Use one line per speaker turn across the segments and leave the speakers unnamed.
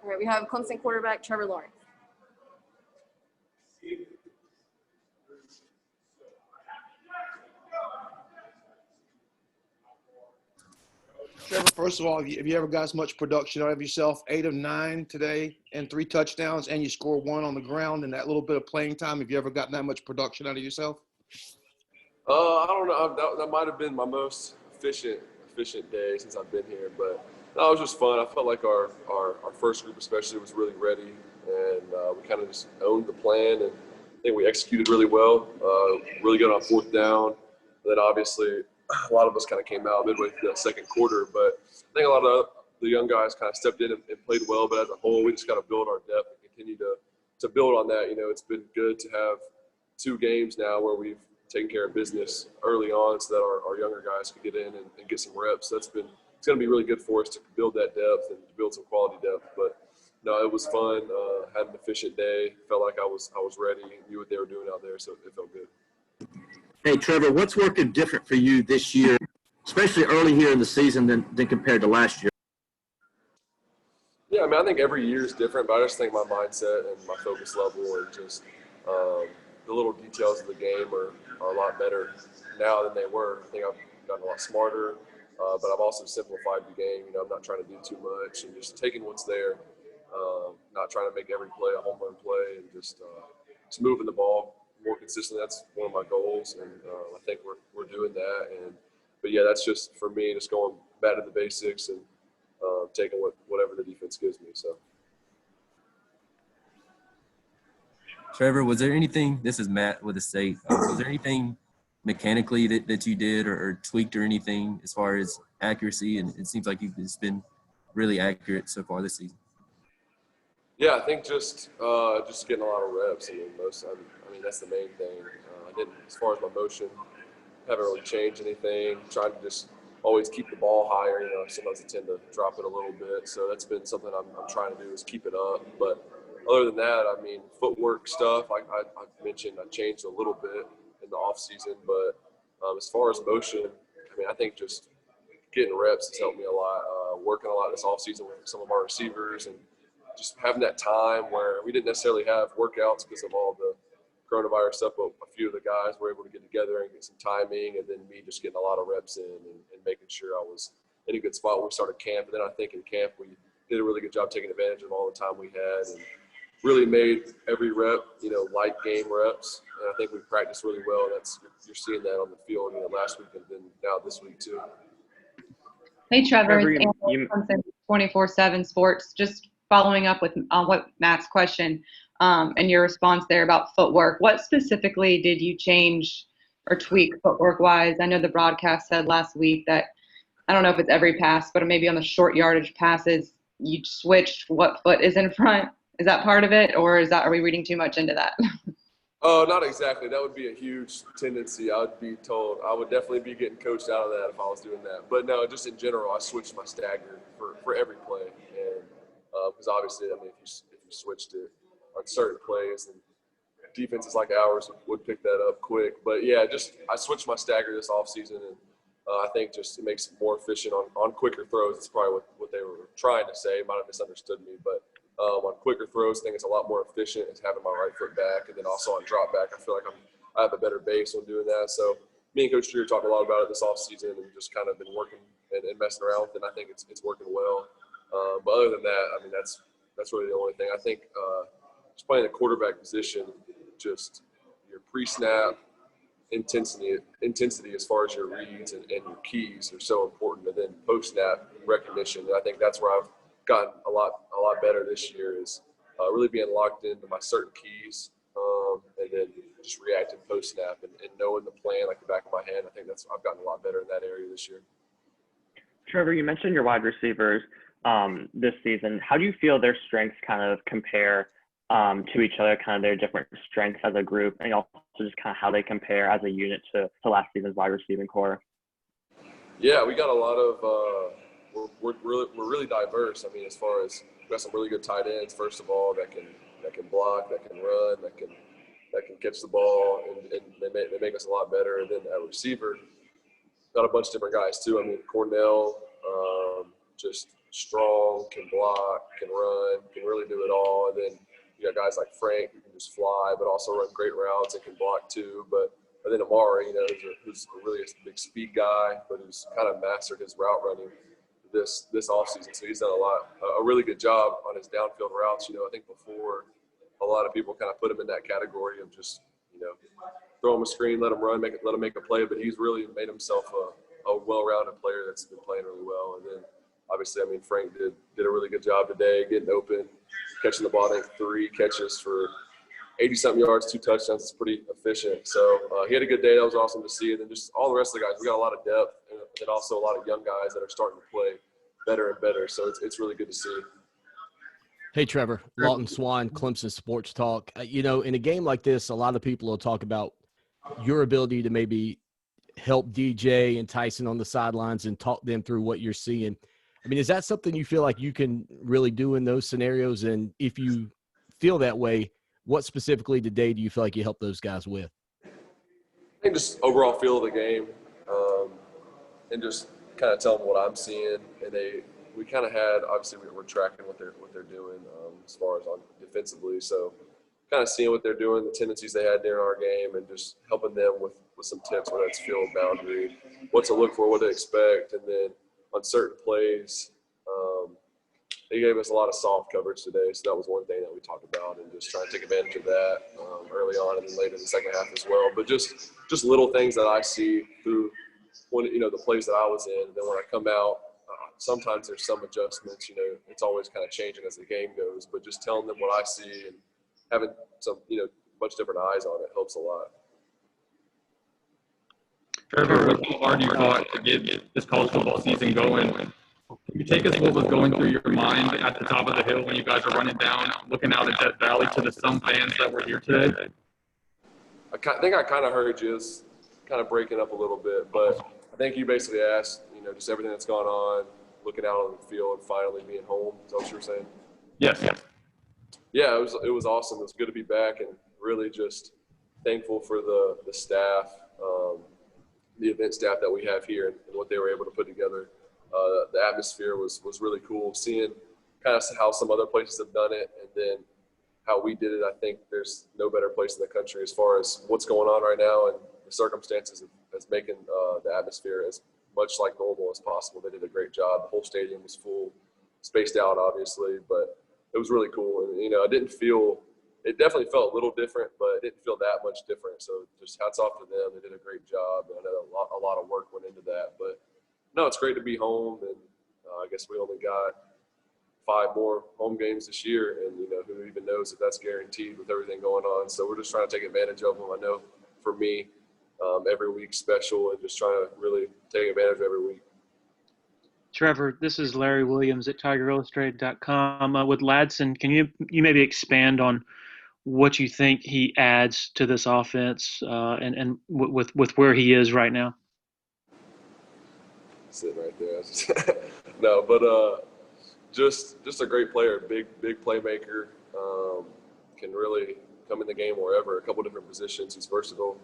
All right, we have Clemson quarterback Trevor Lawrence.
Trevor, first of all, have you ever got as much production out of yourself? 8 of 9 today and 3 touchdowns, and you scored 1 on the ground and that little bit of playing time. Have you ever gotten that much production out of yourself?
I don't know. That might have been my most efficient day since I've been here. But no, it was just fun. I felt like our first group especially was really ready, and we kind of just owned the plan, and I think we executed really well. Really good on 4th down. Then obviously a lot of us kind of came out midway through that second quarter, but I think a lot of the young guys kind of stepped in and played well. But as a whole, we just got to build our depth and continue to build on that. You know, it's been good to have 2 games now where we've taken care of business early on, so that our younger guys could get in and get some reps. It's going to be really good for us to build that depth and to build some quality depth. But no, it was fun. Had an efficient day. Felt like I was ready and knew what they were doing out there, so it felt good.
Hey, Trevor, what's working different for you this year, especially early here in the season than compared to last year?
Yeah, I mean, I think every year is different, but I just think my mindset and my focus level and just the little details of the game are a lot better now than they were. I think I've gotten a lot smarter, but I've also simplified the game. You know, I'm not trying to do too much and just taking what's there, not trying to make every play a home run play, and just moving the ball more consistently. That's one of my goals, and I think we're doing that. But yeah, that's just for me, just going back to the basics and taking whatever the defense gives me. So.
Trevor, was there anything, this is Matt with the State, was there anything mechanically that you did or tweaked or anything as far as accuracy? And it seems like it's been really accurate so far this season.
Yeah, I think just getting a lot of reps. I mean, that's the main thing. I didn't, as far as my motion, haven't really changed anything. Trying to just always keep the ball higher. You know, sometimes I tend to drop it a little bit. So that's been something I'm trying to do, is keep it up. But other than that, I mean, footwork stuff, I mentioned I changed a little bit in the off season. But as far as motion, I mean, I think just getting reps has helped me a lot. Working a lot this off season with some of our receivers, and just having that time where we didn't necessarily have workouts because of all the coronavirus stuff, but a few of the guys were able to get together and get some timing, and then me just getting a lot of reps in and making sure I was in a good spot when we started camp. And then I think in camp we did a really good job taking advantage of all the time we had, and really made every rep, you know, light game reps. And I think we practiced really well. You're seeing that on the field, you know, last week and then now this week too.
Hey, Trevor, it's Anna, 24/7 Sports. Just following up on what Matt's question and your response there about footwork. What specifically did you change or tweak footwork-wise? I know the broadcast said last week that, I don't know if it's every pass, but maybe on the short yardage passes, you switched what foot is in front. Is that part of it, or are we reading too much into that?
Oh, not exactly. That would be a huge tendency. I would definitely be getting coached out of that if I was doing that. But no, just in general, I switched my stagger for every play, and because obviously, I mean, if you switched it on certain plays, and defenses like ours would pick that up quick. But yeah, I switched my stagger this offseason, and I think just it makes it more efficient on quicker throws. It's probably what they were trying to say. Might have misunderstood me, but on quicker throws, I think it's a lot more efficient. It's having my right foot back, and then also on drop back, I feel like I have a better base on doing that. So me and Coach Drew talked a lot about it this offseason, and just kind of been working and messing around with it. And I think it's working well. But other than that, I mean, that's really the only thing. I think just playing the quarterback position, just your pre-snap intensity as far as your reads and your keys are so important, and then post-snap recognition. And I think that's where I've gotten a lot better this year, is really being locked into my certain keys, and then just reacting post-snap and knowing the plan like the back of my hand. I think I've gotten a lot better in that area this year.
Trevor, you mentioned your wide receivers this season. How do you feel their strengths kind of compare to each other, kind of their different strengths as a group, and also just kind of how they compare as a unit to last season's wide receiving core?
Yeah, we got a lot of we're really diverse. I mean, as far as we got some really good tight ends, first of all, that can block, that can run, that can catch the ball, and they make us a lot better. And then at receiver, got a bunch of different guys too. I mean, Cornell, just strong, can block, can run, can really do it all. And then you got guys like Frank who can just fly, but also run great routes and can block too. And then Amari, who's really a big speed guy, but who's kind of mastered his route running this offseason. So he's done a really good job on his downfield routes. I think before a lot of people kind of put him in that category of just, throw him a screen, let him run, let him make a play. But he's really made himself a well-rounded player that's been playing really well. And then obviously, Frank did a really good job today, getting open, catching the ball. I think 3 catches for 80-something yards, 2 touchdowns. It's pretty efficient. So he had a good day. That was awesome to see. And then just all the rest of the guys, we got a lot of depth and also a lot of young guys that are starting to play better and better. So it's really good to see.
Hey, Trevor. Lawton Swan, Clemson Sports Talk. In a game like this, a lot of people will talk about your ability to maybe help DJ and Tyson on the sidelines and talk them through what you're seeing. Is that something you feel like you can really do in those scenarios? And if you feel that way, what specifically today do you feel like you help those guys with?
I think just overall feel of the game, and just kind of tell them what I'm seeing. And we kind of had, obviously we're tracking what they're doing as far as on defensively. So kind of seeing what they're doing, the tendencies they had during our game, and just helping them with some tips, whether it's field boundary, what to look for, what to expect. And then on certain plays, they gave us a lot of soft coverage today. So that was one thing that we talked about, and just trying to take advantage of that early on and then later in the second half as well. But just little things that I see through the plays that I was in. And then when I come out, sometimes there's some adjustments. It's always kind of changing as the game goes. But just telling them what I see and having some much different eyes on it helps a lot.
Trevor, what's so hard you fought to get this college football season going? Can you take us what was going through your mind at the top of the hill when you guys are running down, looking out at Death Valley to the some fans that were here today?
I think I kind of heard you. It's kind of breaking up a little bit, but I think you basically asked, just everything that's gone on, looking out on the field and finally being home. Is that what you were saying?
Yes.
Yeah, it was awesome. It was good to be back, and really just thankful for the staff, the event staff that we have here, and what they were able to put together. The atmosphere was really cool, seeing kind of how some other places have done it, and then how we did it. I think there's no better place in the country as far as what's going on right now and the circumstances as making the atmosphere as much like normal as possible. They did a great job. The whole stadium was full, spaced out obviously, but it was really cool. And it definitely felt a little different, but it didn't feel that much different. So just hats off to them. They did a great job. And I know a lot of work went into that, but no, it's great to be home. And I guess we only got 5 more home games this year, and who even knows if that's guaranteed with everything going on. So we're just trying to take advantage of them. I know for me, every week's special, and just trying to really take advantage of every week.
Trevor, this is Larry Williams at TigerIllustrated.com. With Ladson, can you maybe expand on what you think he adds to this offense and with where he is right now?
Sitting right there. No, but just a great player, big playmaker. Can really come in the game wherever, a couple different positions. He's versatile.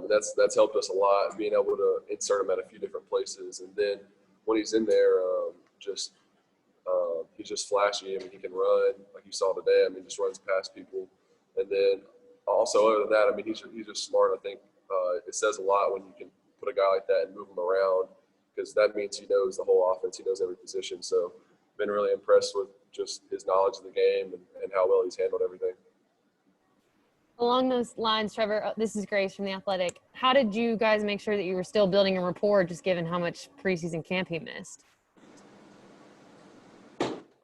That's helped us a lot, being able to insert him at a few different places. And then when he's in there, he's just flashy. He can run like you saw today. Just runs past people. And then also other than that, he's just smart. I think it says a lot when you can put a guy like that and move him around, because that means he knows the whole offense. He knows every position. So been really impressed with just his knowledge of the game and how well he's handled everything.
Along those lines, Trevor, this is Grace from The Athletic. How did you guys make sure that you were still building a rapport, just given how much preseason camp he missed?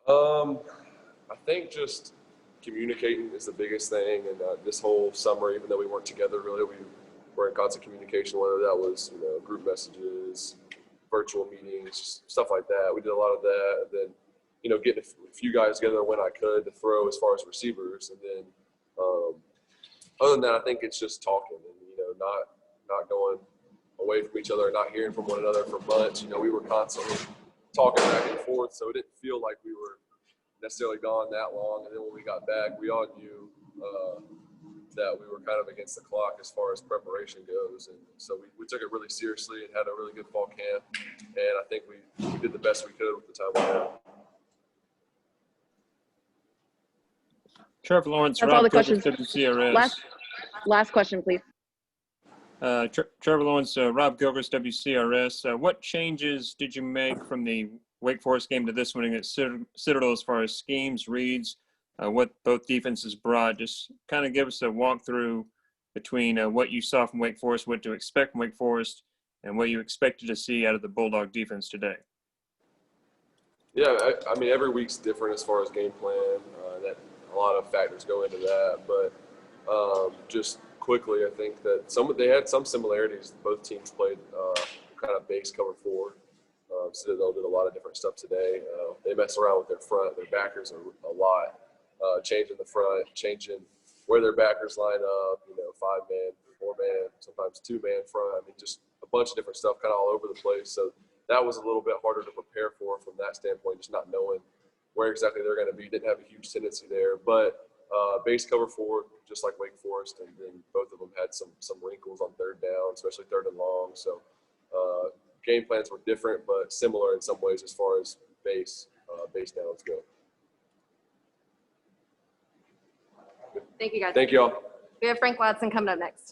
I think just communicating is the biggest thing. And this whole summer, even though we weren't together really, we were in constant communication, whether that was group messages, virtual meetings, stuff like that. We did a lot of that. And then, getting a few guys together when I could to throw as far as receivers. And then other than that, I think it's just talking and, not going away from each other, not hearing from one another for months. We were constantly talking back and forth, so it didn't feel like we were necessarily gone that long. And then when we got back, we all knew that we were kind of against the clock as far as preparation goes. And so we took it really seriously and had a really good fall camp. And I think we did the best we could with the time we had.
Trevor Lawrence,
That's all
Rob
the questions.
Gilbert, WCRS.
Last question, please.
Trevor Lawrence, Rob Gilbert, WCRS. What changes did you make from the Wake Forest game to this one against Citadel as far as schemes, reads, what both defenses brought? Just kind of give us a walkthrough between what you saw from Wake Forest, what to expect from Wake Forest, and what you expected to see out of the Bulldog defense today.
Yeah, I mean, every week's different as far as game plan. That a lot of factors go into that, but just quickly, I think that they had some similarities. Both teams played kind of base cover 4. Citadel did a lot of different stuff today. They mess around with their front, their backers a lot, changing the front, changing where their backers line up. 5-man, 4-man, sometimes 2-man front. I mean, just a bunch of different stuff, kind of all over the place. So that was a little bit harder to prepare for from that standpoint, just not knowing where exactly they're going to be. Didn't have a huge tendency there, but base cover 4, just like Wake Forest, and then both of them had some wrinkles on third down, especially third and long. So game plans were different, but similar in some ways as far as base downs go.
Thank you, guys.
Thank you all.
We have Frank Ladson coming up next.